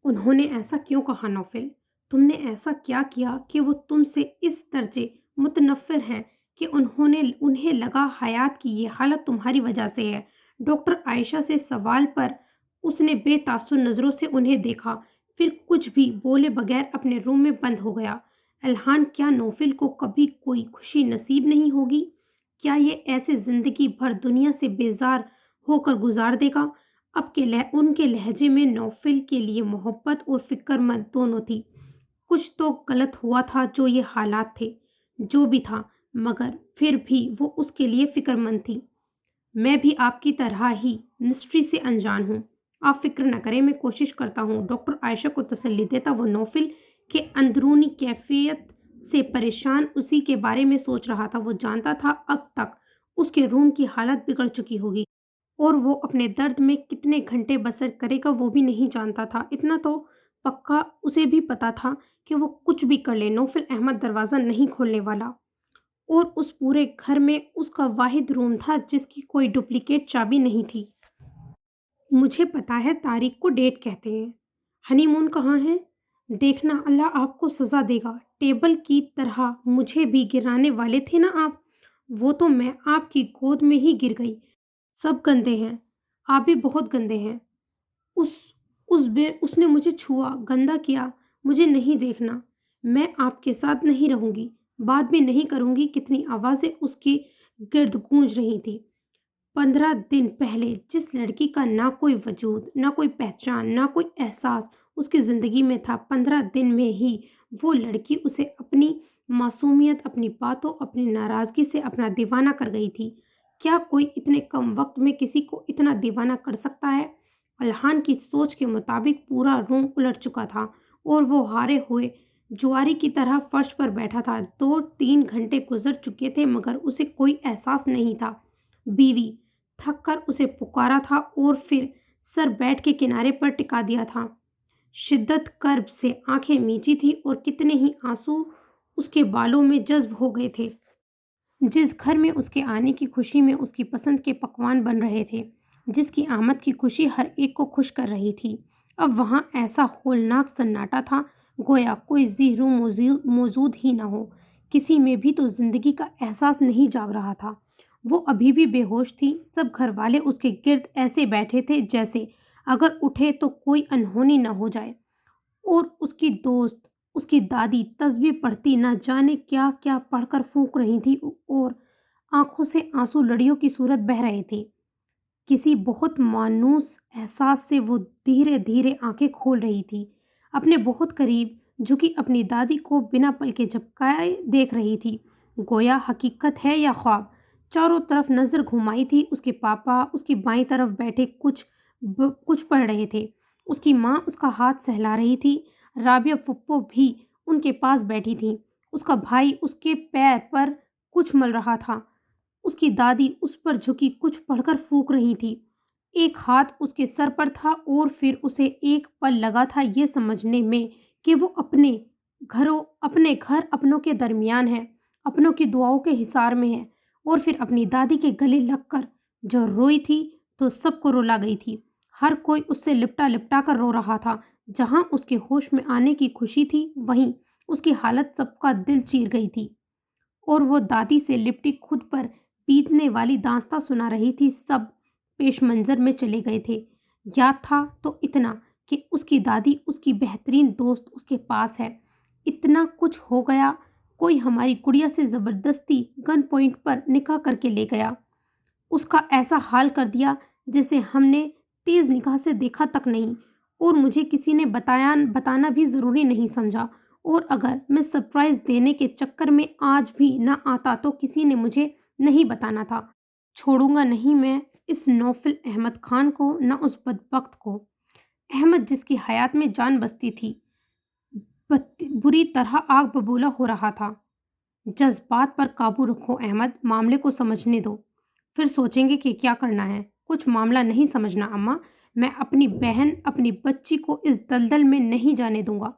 انہوں نے ایسا کیوں کہا نوفل؟ تم نے ایسا کیا کیا کہ وہ تم سے اس درجے متنفر ہیں کہ انہیں لگا حیات کی یہ حالت تمہاری وجہ سے ہے؟ ڈاکٹر عائشہ سے سوال پر اس نے بے تاثر نظروں سے انہیں دیکھا، پھر کچھ بھی بولے بغیر اپنے روم میں بند ہو گیا۔ الحان، کیا نوفل کو کبھی کوئی خوشی نصیب نہیں ہوگی؟ کیا یہ ایسے زندگی بھر دنیا سے بیزار ہو کر گزار دے گا؟ ان کے لہجے میں نوفل کے لیے محبت اور فکر مند دونوں تھی۔ کچھ تو غلط ہوا تھا جو یہ حالات تھے، جو بھی تھا، مگر پھر بھی وہ اس کے لیے فکر مند تھی۔ میں بھی آپ کی طرح ہی مسٹری سے انجان ہوں، آپ فکر نہ کریں، میں کوشش کرتا ہوں، ڈاکٹر عائشہ کو تسلی دیتا وہ نوفل کے اندرونی کیفیت سے پریشان اسی کے بارے میں سوچ رہا تھا۔ وہ جانتا تھا اب تک उसके रूम की हालत बिगड़ चुकी होगी और वो अपने दर्द में कितने घंटे बसर करेगा वो भी नहीं जानता था। इतना तो पक्का उसे भी पता था कि वो कुछ भी कर ले, नौफिल अहमद दरवाज़ा नहीं खोलने वाला। और उस पूरे घर में उसका वाहिद रूम था जिसकी कोई डुप्लीकेट चाबी नहीं थी। मुझे पता है तारीख को डेट कहते हैं। हनीमून कहाँ है? देखना अल्लाह आपको सज़ा देगा। टेबल की तरह मुझे भी गिराने वाले थे ना आप। वो तो मैं आपकी गोद में ही गिर गई। सब गंदे हैं। आप भी बहुत गंदे हैं। उस उसने मुझे छुआ, गंदा किया। मुझे नहीं देखना। मैं आपके साथ नहीं रहूंगी। बात भी नहीं करूंगी। कितनी आवाज़ें उसकी गिर्द गूंज रही थी। 15 दिन पहले जिस लड़की का ना कोई वजूद, ना कोई पहचान, ना कोई एहसास उसकी ज़िंदगी में था, 15 दिन में ही वो लड़की उसे अपनी मासूमियत, अपनी बातों, अपनी नाराज़गी से अपना दीवाना कर गई थी। क्या कोई इतने कम वक्त में किसी को इतना दीवाना कर सकता है? अल्हान की सोच के मुताबिक पूरा रूम उलट चुका था और वो हारे हुए जुआरी की तरह फर्श पर बैठा था। 2-3 घंटे गुजर चुके थे मगर उसे कोई एहसास नहीं था। बीवी थक कर उसे पुकारा था और फिर सर बेड के किनारे पर टिका दिया था। शिद्दत कर्ब से आंखें मींची थी और कितने ही आंसू उसके बालों में जज्ब हो गए थे। जिस घर में उसके आने की खुशी में उसकी पसंद के पकवान बन रहे थे, जिसकी आमद की खुशी हर एक को खुश कर रही थी, अब वहाँ ऐसा होलनाक सन्नाटा था, गोया कोई जी रूह मौजूद ही ना हो। किसी में भी तो जिंदगी का एहसास नहीं जाग रहा था। वो अभी भी बेहोश थी। सब घर वाले उसके गिर्द ऐसे बैठे थे जैसे अगर उठे तो कोई अनहोनी न हो जाए। और उसकी दोस्त, उसकी दादी तस्बीह पढ़ती न जाने क्या क्या पढ़कर फूंक रही थी और आंखों से आंसू लड़ियों की सूरत बह रहे थे। किसी बहुत मायूस एहसास से वो धीरे धीरे आंखें खोल रही थी। अपने बहुत करीब झुकी अपनी दादी को बिना पलके झपकाए देख रही थी। गोया हकीकत है या ख्वाब। चारों तरफ नजर घुमाई थी। उसके पापा उसकी बाईं तरफ बैठे कुछ पढ़ रहे थे। उसकी माँ उसका हाथ सहला रही थी। राबिया फुप्पो भी उनके पास बैठी थी। उसका भाई उसके पैर पर कुछ मल रहा था। उसकी दादी उस पर झुकी कुछ पढ़कर फूंक रही थी। एक हाथ उसके सर पर था और फिर उसे एक पल लगा था ये समझने में कि वो अपने घर अपनों के दरमियान है, अपनों की दुआओं के हिसार में है। और फिर अपनी दादी के गले लगकर जो रोई थी तो सबको रुला गई थी। हर कोई उससे लिपटा लिपटा कर रो रहा था। जहां उसके होश में आने की खुशी थी वहीं उसकी हालत सबका दिल चीर गई थी। और वो दादी से लिपटी खुद पर बीतने वाली दास्तां सुना रही थी। सब पेश मंजर में चले गए थे। याद था तो इतना कि उसकी दादी, उसकी बेहतरीन दोस्त उसके पास है। इतना कुछ हो गया। कोई हमारी गुड़िया से ज़बरदस्ती गन पॉइंट पर निकाह करके ले गया। उसका ऐसा हाल कर दिया जैसे हमने तेज निगाह से देखा तक नहीं। और मुझे किसी ने बताना भी ज़रूरी नहीं समझा। और अगर मैं सरप्राइज़ देने के चक्कर में आज भी ना आता तो किसी ने मुझे नहीं बताना था। छोड़ूंगा नहीं मैं इस नौफिल अहमद खान को, ना उस बदबख्त को। अहमद जिसकी हयात में जान बसती थी बुरी तरह आग बबूला हो रहा था। जज्बात पर काबू रखो अहमद, मामले को समझने दो, फिर सोचेंगे कि क्या करना है। कुछ मामला नहीं समझना अम्मा। मैं अपनी बहन, अपनी बच्ची को इस दलदल में नहीं जाने दूंगा।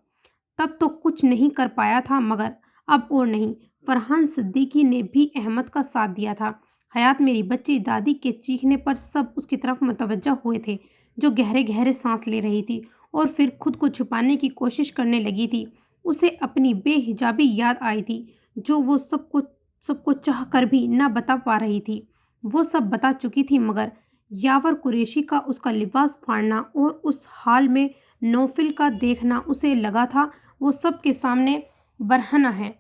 तब तो कुछ नहीं कर पाया था मगर अब और नहीं। फरहान सिद्दीकी ने भी अहमद का साथ दिया था। हयात मेरी बच्ची दादी के चीखने पर सब उसकी तरफ मुतवज्जह हुए थे, जो गहरे गहरे सांस ले रही थी और फिर खुद को छुपाने की कोशिश करने लगी थी। उसे अपनी बेहिजाबी याद आई थी जो वो सबको चाह कर भी ना बता पा रही थी। वो सब बता चुकी थी मगर यावर कुरैशी का उसका लिबास फाड़ना और उस हाल में नौफिल का देखना, उसे लगा था वो सब के सामने बरहना है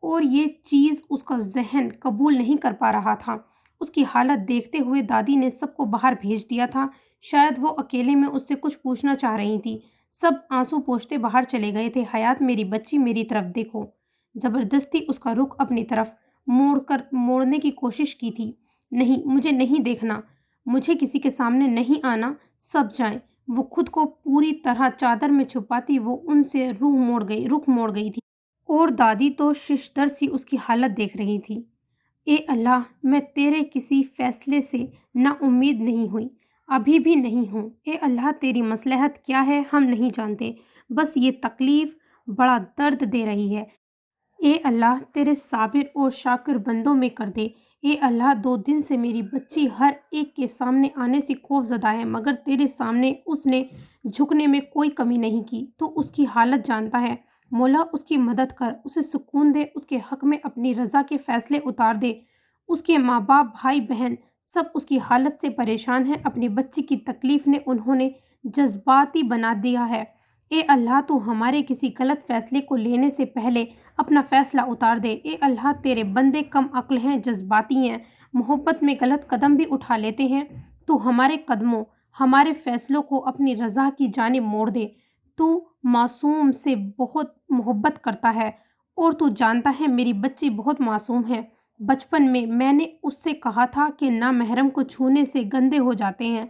और ये चीज़ उसका जहन कबूल नहीं कर पा रहा था। उसकी हालत देखते हुए दादी ने सबको बाहर भेज दिया था। शायद वो अकेले में उससे कुछ पूछना चाह रही थी। सब आंसू पोंछते बाहर चले गए थे। हयात मेरी बच्ची, मेरी तरफ देखो। जबरदस्ती उसका रुख अपनी तरफ मोड़ने की कोशिश की थी। नहीं, मुझे नहीं देखना, मुझे किसी के सामने नहीं आना, सब जाएं। वो खुद को पूरी तरह चादर में छुपाती वो उनसे रुख मोड़ गई थी। और दादी तो शिशदर सी उसकी हालत देख रही थी। اے اللہ، میں تیرے کسی فیصلے سے نا امید نہیں ہوئی، ابھی بھی نہیں ہوں۔ اے اللہ، تیری مصلحت کیا ہے ہم نہیں جانتے، بس یہ تکلیف بڑا درد دے رہی ہے۔ اے اللہ، تیرے صابر اور شاکر بندوں میں کر دے۔ اے اللہ، 2 دن سے میری بچی ہر ایک کے سامنے آنے سے خوف زدہ ہے، مگر تیرے سامنے اس نے جھکنے میں کوئی کمی نہیں کی۔ تو اس کی حالت جانتا ہے، مولا اس کی مدد کر، اسے سکون دے، اس کے حق میں اپنی رضا کے فیصلے اتار دے۔ اس کے ماں باپ، بھائی بہن سب اس کی حالت سے پریشان ہیں، اپنی بچی کی تکلیف نے انہوں نے جذباتی بنا دیا ہے۔ اے اللہ، تو ہمارے کسی غلط فیصلے کو لینے سے پہلے اپنا فیصلہ اتار دے۔ اے اللہ، تیرے بندے کم عقل ہیں، جذباتی ہیں، محبت میں غلط قدم بھی اٹھا لیتے ہیں۔ تو ہمارے قدموں، ہمارے فیصلوں کو اپنی رضا کی جانب موڑ دے۔ تو معصوم سے بہت محبت کرتا ہے، اور تو جانتا ہے میری بچی بہت معصوم ہے۔ بچپن میں نے اس سے کہا تھا کہ نامحرم کو چھونے سے گندے ہو جاتے ہیں،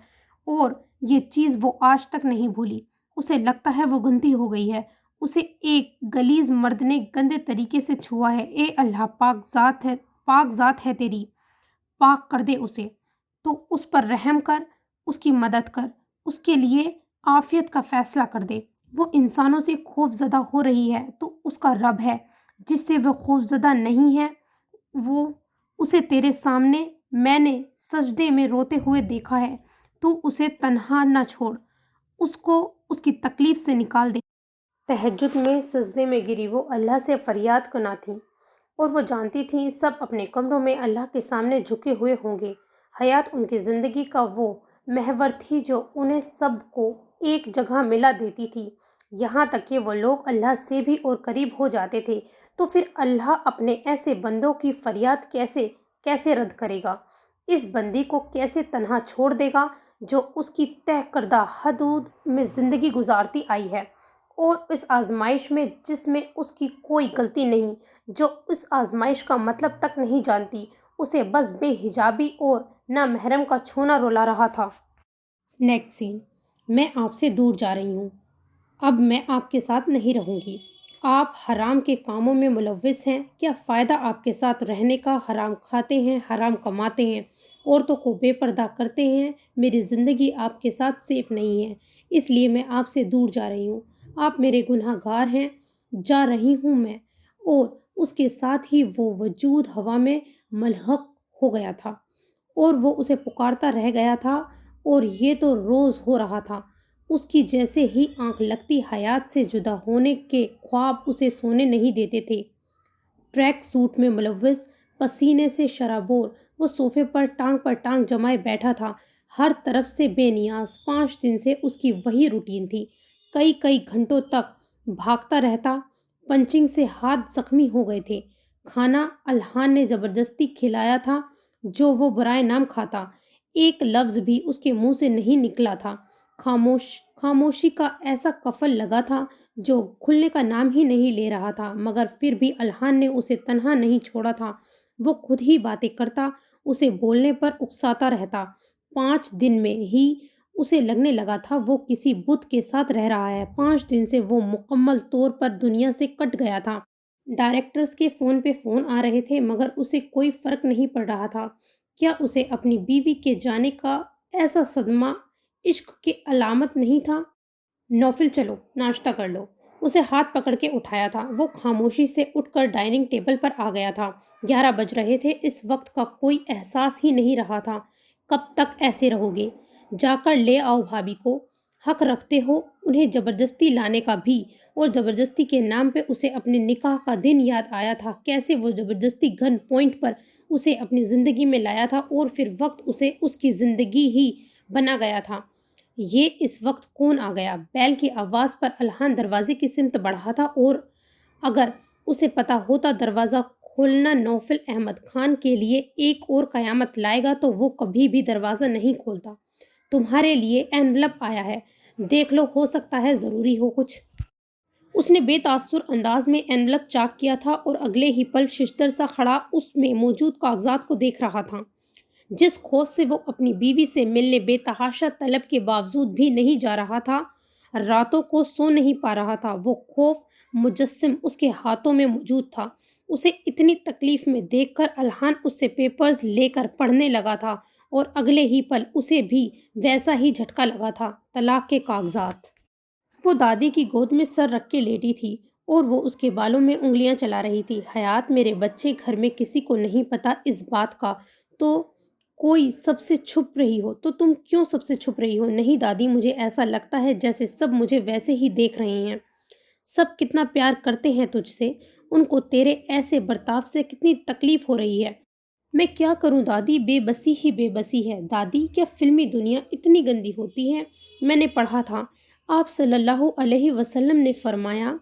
اور یہ چیز وہ آج تک نہیں بھولی۔ اسے لگتا ہے وہ گندی ہو گئی ہے، اسے ایک غلیظ مرد نے گندے طریقے سے چھوا ہے۔ اے اللہ، پاک ذات ہے تیری، پاک کر دے اسے۔ تو اس پر رحم کر، اس کی مدد کر، اس کے لیے عافیت کا فیصلہ کر دے۔ وہ انسانوں سے خوف زدہ ہو رہی ہے، تو اس کا رب ہے جس سے وہ خوف زدہ نہیں ہے، وہ اسے تیرے سامنے میں نے سجدے میں روتے ہوئے دیکھا ہے۔ تو اسے تنہا نہ چھوڑ، اس کو اس کی تکلیف سے نکال دے۔ تہجد میں سجدے میں گری وہ اللہ سے فریاد کنا تھیں، اور وہ جانتی تھیں سب اپنے کمروں میں اللہ کے سامنے جھکے ہوئے ہوں گے۔ حیات ان کی زندگی کا وہ محور تھی جو انہیں سب کو ایک جگہ ملا دیتی تھی، یہاں تک کہ وہ لوگ اللہ سے بھی اور قریب ہو جاتے تھے۔ تو پھر اللہ اپنے ایسے بندوں کی فریاد کیسے رد کرے گا؟ اس بندی کو کیسے تنہا چھوڑ دے گا جو اس کی طے کردہ حدود میں زندگی گزارتی آئی ہے، اور اس آزمائش میں جس میں اس کی کوئی غلطی نہیں، جو اس آزمائش کا مطلب تک نہیں جانتی، اسے بس بے حجابی اور نامحرم کا چھونا رلا رہا تھا۔ نیکسٹ سین: میں آپ سے دور جا رہی ہوں، اب میں آپ کے ساتھ نہیں رہوں گی۔ آپ حرام کے کاموں میں ملوث ہیں، کیا فائدہ آپ کے ساتھ رہنے کا؟ حرام کھاتے ہیں، حرام کماتے ہیں، عورتوں کو بے پردہ کرتے ہیں۔ میری زندگی آپ کے ساتھ سیف نہیں ہے، اس لیے میں آپ سے دور جا رہی ہوں۔ آپ میرے گناہ گار ہیں، جا رہی ہوں میں۔ اور اس کے ساتھ ہی وہ وجود ہوا میں ملحق ہو گیا تھا، اور وہ اسے پکارتا رہ گیا تھا، اور یہ تو روز ہو رہا تھا۔ اس کی جیسے ہی آنکھ لگتی، حیات سے جدا ہونے کے خواب اسے سونے نہیں دیتے تھے۔ ٹریک سوٹ میں ملوث، پسینے سے شرابور، وہ صوفے پر ٹانگ جمائے بیٹھا تھا، ہر طرف سے بے نیاز۔ 5 دن سے اس کی وہی روٹین تھی، کئی گھنٹوں تک بھاگتا رہتا۔ پنچنگ سے ہاتھ زخمی ہو گئے تھے۔ کھانا الحان نے زبردستی کھلایا تھا جو وہ برائے نام کھاتا، ایک لفظ بھی اس کے منہ سے نہیں نکلا تھا۔ خاموشی کا ایسا قفل لگا تھا جو کھلنے کا نام ہی نہیں لے رہا تھا، مگر پھر بھی الحان نے اسے تنہا نہیں چھوڑا تھا۔ وہ خود ہی باتیں کرتا، اسے بولنے پر اکساتا رہتا۔ 5 دن میں ہی اسے لگنے لگا تھا وہ کسی بت کے ساتھ رہ رہا ہے۔ 5 دن سے وہ مکمل طور پر دنیا سے کٹ گیا تھا۔ ڈائریکٹرز کے فون پہ فون آ رہے تھے، مگر اسے کوئی فرق نہیں پڑ رہا تھا۔ کیا اسے اپنی بیوی کے جانے کا ایسا صدمہ عشق کی علامت نہیں تھا؟ نوفل، چلو ناشتہ کر لو، اسے ہاتھ پکڑ کے اٹھایا تھا۔ وہ خاموشی سے اٹھ کر ڈائننگ ٹیبل پر آ گیا تھا۔ 11 بج رہے تھے، اس وقت کا کوئی احساس ہی نہیں رہا تھا۔ کب تک ایسے رہو گے؟ جا کر لے آؤ بھابھی کو، حق رکھتے ہو انہیں زبردستی لانے کا بھی۔ اور زبردستی کے نام پہ اسے اپنے نکاح کا دن یاد آیا تھا، کیسے وہ زبردستی گن پوائنٹ پر اسے اپنی زندگی میں لایا تھا، اور پھر وقت اسے اس کی زندگی ہی بنا گیا تھا۔ یہ اس وقت کون آ گیا؟ بیل کی آواز پر الحان دروازے کی سمت بڑھا تھا، اور اگر اسے پتا ہوتا دروازہ کھولنا نوفل احمد خان کے لیے ایک اور قیامت لائے گا تو وہ کبھی بھی دروازہ نہیں کھولتا۔ تمہارے لیے انویلپ آیا ہے، دیکھ لو، ہو سکتا ہے ضروری ہو کچھ۔ اس نے بے تاثر انداز میں انویلپ چاک کیا تھا، اور اگلے ہی پل ششدر سا کھڑا اس میں موجود کاغذات کو دیکھ رہا تھا۔ جس خوف سے وہ اپنی بیوی سے ملنے بے تحاشا طلب کے باوجود بھی نہیں جا رہا تھا، راتوں کو سو نہیں پا رہا تھا، وہ خوف مجسم اس کے ہاتھوں میں موجود تھا۔ उसे इतनी तकलीफ में देखकर अल्हान उससे पेपर्स लेकर पढ़ने लगा था और अगले ही पल उसे भी वैसा ही झटका लगा था। तलाक के कागजात। वो दादी की गोद में सर रख के लेटी थी और वो उसके बालों में उंगलियां चला रही थी। हयात, मेरे बच्चे, घर में किसी को नहीं पता इस बात का, तो कोई सबसे छुप रही हो। तो तुम क्यों सबसे छुप रही हो? नहीं दादी, मुझे ऐसा लगता है जैसे सब मुझे वैसे ही देख रहे हैं। सब कितना प्यार करते हैं तुझसे, उनको तेरे ऐसे बर्ताव से कितनी तकलीफ हो रही है। मैं क्या करूं दादी, बेबसी ही बेबसी है। दादी, क्या फिल्मी दुनिया इतनी गंदी होती है? मैंने पढ़ा था, आप सल्लल्लाहु अलैहि वसल्लम ने फरमाया,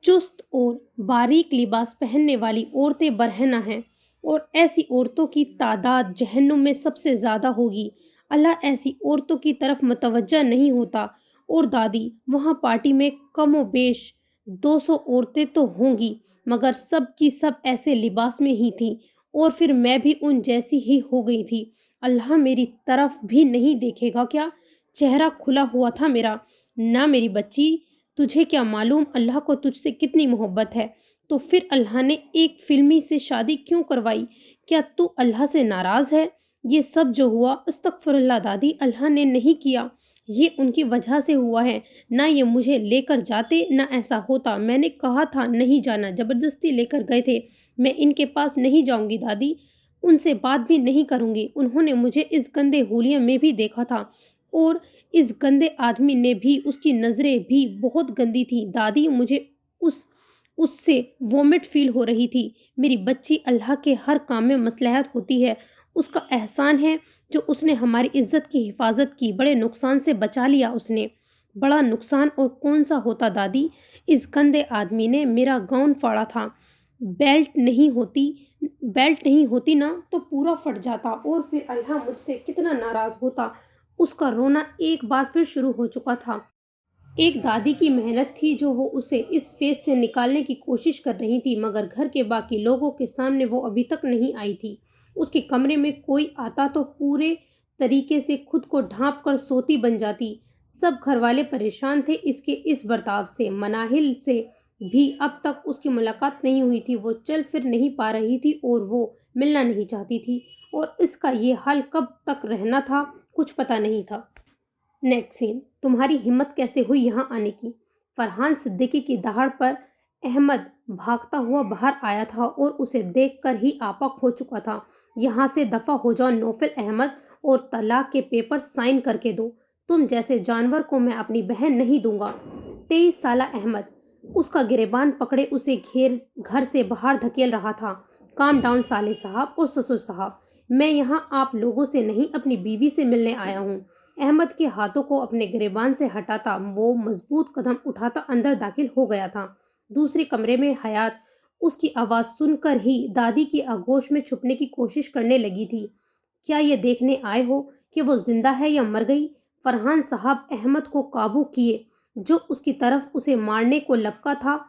चुस्त और बारीक लिबास पहनने वाली औरतें बरहना हैं और ऐसी औरतों की तादाद जहन्नुम में सबसे ज़्यादा होगी। अल्लाह ऐसी औरतों की तरफ मुतवज्जा नहीं होता। और दादी, वहाँ पार्टी में कमो बेश 200 औरतें तो होंगी, मगर सब की सब ऐसे लिबास में ही थीं और फिर मैं भी उन जैसी ही हो गई थी। अल्लाह मेरी तरफ भी नहीं देखेगा क्या? चेहरा खुला हुआ था मेरा। ना मेरी बच्ची, तुझे क्या मालूम अल्लाह को तुझसे कितनी मोहब्बत है। तो फिर अल्लाह ने एक फिल्मी से शादी क्यों करवाई? क्या तू अल्लाह से नाराज है? ये सब जो हुआ, अस्तगफुरुल्लाह दादी, अल्लाह ने नहीं किया, ये उनकी वजह से हुआ है। ना ये मुझे लेकर जाते ना ऐसा होता। मैंने कहा था नहीं जाना, जबरदस्ती लेकर गए थे। मैं इनके पास नहीं जाऊंगी दादी, उनसे बात भी नहीं करूंगी। उन्होंने मुझे इस गंदे हुलिये में भी देखा था और इस गंदे आदमी ने भी, उसकी नज़रें भी बहुत गंदी थी। दादी, मुझे उससे वोमिट फील हो रही थी। मेरी बच्ची, अल्लाह के हर काम में मसलहत होती है। उसका एहसान है जो उसने हमारी इज्जत की हिफाजत की। बड़े नुकसान से बचा लिया उसने। बड़ा नुकसान और कौन सा होता दादी? इस गंदे आदमी ने मेरा गाउन फाड़ा था। बेल्ट नहीं होती ना तो पूरा फट जाता और फिर अल्लाह मुझसे कितना नाराज होता। उसका रोना एक बार फिर शुरू हो चुका था। एक दादी की मेहनत थी जो वो उसे इस फेस से निकालने की कोशिश कर रही थी, मगर घर के बाकी लोगों के सामने वो अभी तक नहीं आई थी। उसके कमरे में कोई आता तो पूरे तरीके से खुद को ढांप कर सोती बन जाती। सब घर वाले परेशान थे इसके इस बर्ताव से। मनाहिल से भी अब तक उसकी मुलाकात नहीं हुई थी। वो चल फिर नहीं पा रही थी और वो मिलना नहीं चाहती थी और इसका ये हाल कब तक रहना था कुछ पता नहीं था। Next scene. तुम्हारी हिम्मत कैसे हुई यहाँ आने की? फरहान सिद्दीकी की दहाड़ पर अहमद भागता हुआ बाहर आया था और उसे देखकर ही आपा खो चुका था। यहाँ से दफा हो जाओ नौफल अहमद और तलाक के पेपर साइन करके दो। तुम जैसे जानवर को मैं अपनी बहन नहीं दूंगा। 23 साला अहमद उसका गिरेबान पकड़े उसे घेर घर से बाहर धकेल रहा था। काम डाउन साले साहब और ससुर साहब, मैं यहाँ आप लोगों से नहीं अपनी बीवी से मिलने आया हूँ। अहमद के हाथों को अपने गिरेबान से हटाता वो मजबूत कदम उठाता अंदर दाखिल हो गया था। दूसरे कमरे में हयात उसकी आवाज़ सुनकर ही दादी की आगोश में छुपने की कोशिश करने लगी थी। क्या ये देखने आए हो कि वो जिंदा है या मर गई? फरहान साहब अहमद को काबू किए, जो उसकी तरफ उसे मारने को लपका था,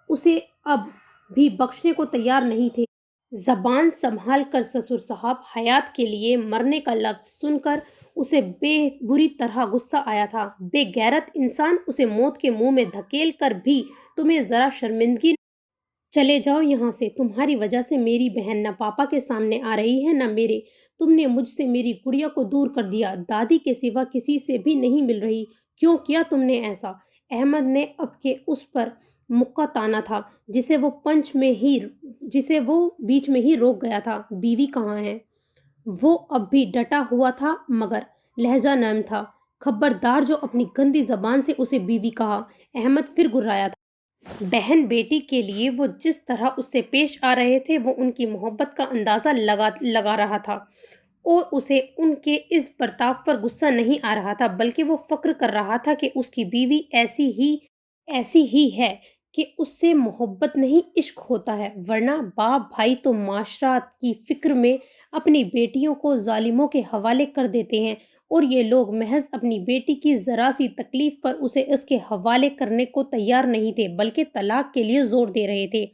उसे अब भी बख्शने को तैयार नहीं थे। जबान संभाल कर ससुर साहब, हयात के लिए मरने का लफ्ज सुनकर उसे बुरी तरह गुस्सा आया था। बेगैरत इंसान, उसे मौत के मुंह में धकेल कर भी तुम्हें जरा शर्मिंदगी। चले जाओ यहाँ से, तुम्हारी वजह से मेरी बहन न पापा के सामने आ रही है न मेरे। तुमने मुझसे मेरी गुड़िया को दूर कर दिया, दादी के सिवा किसी से भी नहीं मिल रही। क्यों किया तुमने ऐसा? अहमद ने अब के उस पर मुक्का ताना था जिसे वो बीच में ही रोक गया था। बीवी कहाँ है? वो अब भी डटा हुआ था मगर लहजा नरम था। खबरदार जो अपनी गंदी जबान से उसे बीवी कहा। अहमद फिर गुर्राया था। बहन बेटी के लिए वो जिस तरह उससे पेश आ रहे थे वो उनकी मोहब्बत का अंदाजा लगा रहा था और उसे उनके इस बर्ताव पर गुस्सा नहीं आ रहा था, बल्कि वो फक्र कर रहा था कि उसकी बीवी ऐसी ही है कि उससे मोहब्बत नहीं इश्क होता है, वरना बाप भाई तो माशरात की फिक्र में अपनी बेटियों को जालिमों के हवाले कर देते हैं और ये लोग महज अपनी बेटी की ज़रा सी तकलीफ पर उसे इसके हवाले करने को तैयार नहीं थे, बल्कि तलाक के लिए जोर दे रहे थे।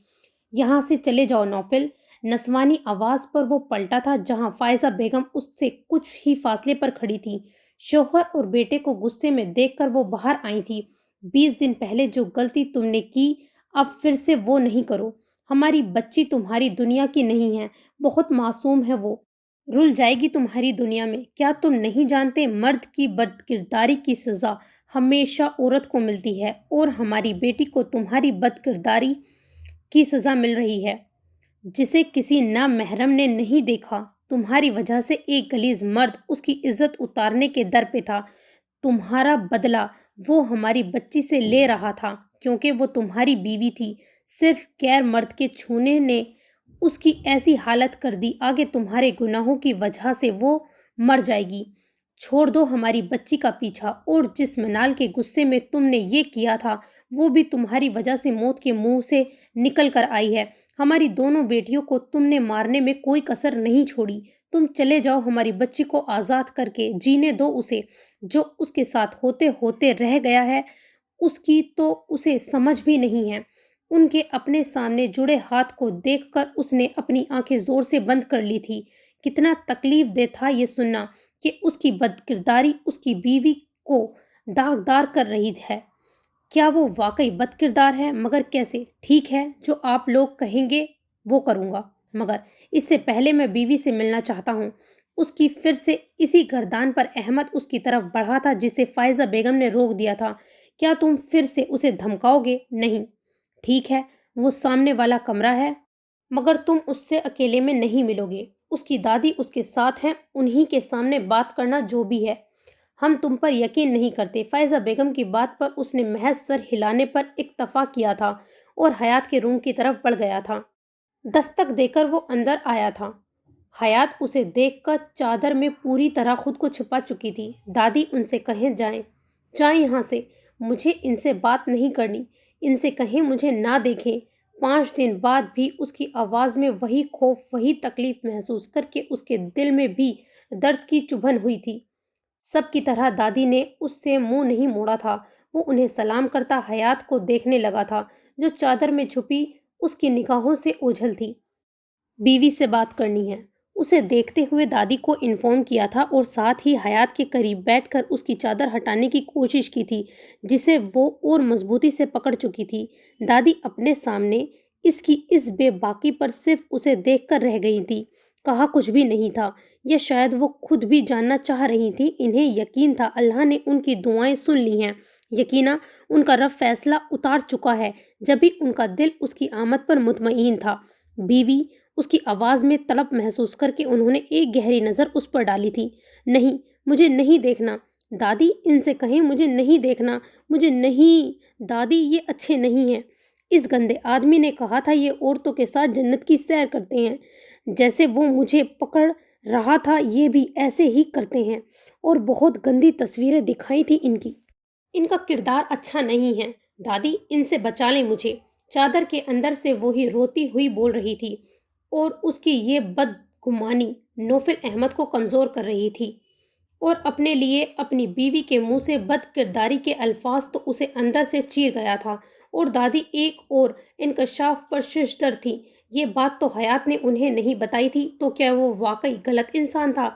यहाँ से चले जाओ नौफिल। नस्वानी आवाज़ पर वो पलटा था जहाँ फायजा बेगम उससे कुछ ही फासले पर खड़ी थी। शौहर और बेटे को गुस्से में देखकर वो बाहर आई थी। 20 दिन पहले जो गलती तुमने की अब फिर से वो नहीं करो। हमारी बच्ची तुम्हारी दुनिया की नहीं है, बहुत मासूम है वो, रुल जाएगी तुम्हारी दुनिया में। क्या तुम नहीं जानते, मर्द की बदकिरदारी की सज़ा हमेशा औरत को मिलती है और हमारी बेटी को तुम्हारी बदकिरदारी की सज़ा मिल रही है, जिसे किसी नामहरम ने नहीं देखा। तुम्हारी वजह से एक गलीज मर्द उसकी इज्जत उतारने के दर पे था। तुम्हारा बदला वो हमारी बच्ची से ले रहा था क्योंकि वो तुम्हारी बीवी थी। सिर्फ गैर मर्द के छूने ने उसकी ऐसी हालत कर दी, आगे तुम्हारे गुनाहों की वजह से वो मर जाएगी। छोड़ दो हमारी बच्ची का पीछा, और जिस मनाल के गुस्से में तुमने ये किया था वो भी तुम्हारी वजह से मौत के मुंह से निकल कर आई है। हमारी दोनों बेटियों को तुमने मारने में कोई कसर नहीं छोड़ी। तुम चले जाओ, हमारी बच्ची को आज़ाद करके जीने दो उसे। जो उसके साथ होते होते रह गया है उसकी तो उसे समझ भी नहीं है। उनके अपने सामने जुड़े हाथ को देखकर उसने अपनी आंखें जोर से बंद कर ली थी। कितना तकलीफ दे था ये सुनना कि उसकी बदकिरदारी उसकी बीवी को दागदार कर रही है। क्या वो वाकई बदकिरदार है? मगर कैसे? ठीक है, जो आप लोग कहेंगे वो करूँगा, मगर इससे पहले मैं बीवी से मिलना चाहता हूँ। उसकी फिर से इसी गर्दान पर अहमद उसकी तरफ बढ़ा था जिसे फ़ाइज़ा बेगम ने रोक दिया था। क्या तुम फिर से उसे धमकाओगे? नहीं। ठीक है, वो सामने वाला कमरा है, मगर तुम उससे अकेले में नहीं मिलोगे। उसकी दादी उसके साथ हैं, उन्हीं के सामने बात करना जो भी है। हम तुम पर यकीन नहीं करते। फ़ाइज़ा बेगम की बात पर उसने महज सर हिलाने पर इक्तफ़ा किया था और हयात के रूम की तरफ बढ़ गया था। दस्तक देकर वो अंदर आया था। हयात उसे देखकर चादर में पूरी तरह खुद को छुपा चुकी थी। दादी, उनसे कहें जाएं, जाएं यहाँ से, मुझे इनसे बात नहीं करनी। इनसे कहें मुझे ना देखें। 5 दिन बाद भी उसकी आवाज़ में वही खौफ, वही तकलीफ़ महसूस करके उसके दिल में भी दर्द की चुभन हुई थी। सब की तरह दादी ने उससे मुंह नहीं मोड़ा था। वो उन्हें सलाम करता हयात को देखने लगा था, जो चादर में छुपी उसकी निगाहों से ओझल थी। बीवी से बात करनी है, उसे देखते हुए दादी को इन्फॉर्म किया था और साथ ही हयात के करीब बैठकर उसकी चादर हटाने की कोशिश की थी, जिसे वो और मजबूती से पकड़ चुकी थी। दादी अपने सामने इसकी इस बेबाकी पर सिर्फ उसे देखकर रह गई थी। कहा कुछ भी नहीं था, या शायद वो खुद भी जानना चाह रही थी। इन्हें यकीन था अल्लाह ने उनकी दुआएं सुन ली हैं। यकीना उनका रब फैसला उतार चुका है। जब भी उनका दिल उसकी आमद पर मुतमईन था। बीवी, उसकी आवाज़ में तड़प महसूस करके उन्होंने एक गहरी नज़र उस पर डाली थी। नहीं, मुझे नहीं देखना। दादी, इनसे कहें मुझे नहीं देखना, मुझे नहीं। दादी, ये अच्छे नहीं हैं। इस गंदे आदमी ने कहा था ये औरतों के साथ जन्नत की सैर करते हैं। जैसे वो मुझे पकड़ रहा था ये भी ऐसे ही करते हैं। और बहुत गंदी तस्वीरें दिखाई थी इनकी। इनका किरदार अच्छा नहीं है। दादी, इनसे बचा लें मुझे। चादर के अंदर से वो ही रोती हुई बोल रही थी, और उसकी ये बदगुमानी नौफिल अहमद को कमज़ोर कर रही थी, और अपने लिए अपनी बीवी के मुंह से बदकिरदारी के अल्फाज तो उसे अंदर से चीर गया था। और दादी एक और इंकशाफ पर शिश्तर थी। ये बात तो हयात ने उन्हें नहीं बताई थी, तो क्या वो वाकई गलत इंसान था?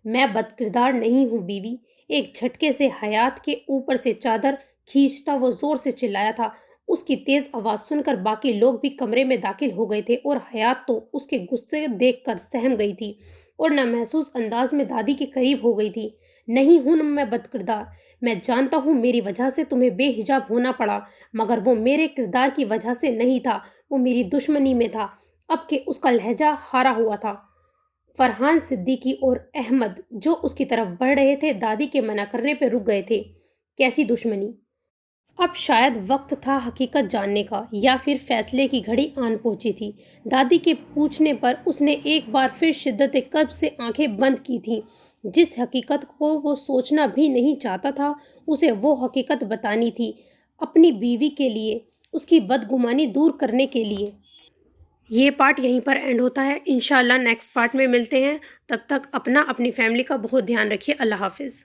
मैं बदकिरदार नहीं हूँ बीवी। एक झटके से हयात के ऊपर से चादर खींचता वो जोर से चिल्लाया था। उसकी तेज आवाज सुनकर बाकी लोग भी कमरे में दाखिल हो गए थे, और हयात तो उसके गुस्से देखकर सहम गई थी और नामहसूस अंदाज में दादी के करीब हो गई थी। नहीं हूं मैं बदकिरदार। मैं जानता हूँ मेरी वजह से तुम्हें बेहिजाब होना पड़ा, मगर वो मेरे किरदार की वजह से नहीं था, वो मेरी दुश्मनी में था। अब के उसका लहजा हारा हुआ था। फरहान सिद्दीकी और अहमद जो उसकी तरफ बढ़ रहे थे, दादी के मना करने पर रुक गए थे। कैसी दुश्मनी? अब शायद वक्त था हकीकत जानने का, या फिर फैसले की घड़ी आन पहुंची थी। दादी के पूछने पर उसने एक बार फिर शिद्दत कब्ज से आंखें बंद की थीं। जिस हकीकत को वो सोचना भी नहीं चाहता था, उसे वो हकीकत बतानी थी, अपनी बीवी के लिए, उसकी बदगुमानी दूर करने के लिए। ये पार्ट यहीं पर एंड होता है। इंशाल्लाह नेक्स्ट पार्ट में मिलते हैं। तब तक अपना अपनी फैमिली का बहुत ध्यान रखिए। अल्लाह हाफिज़।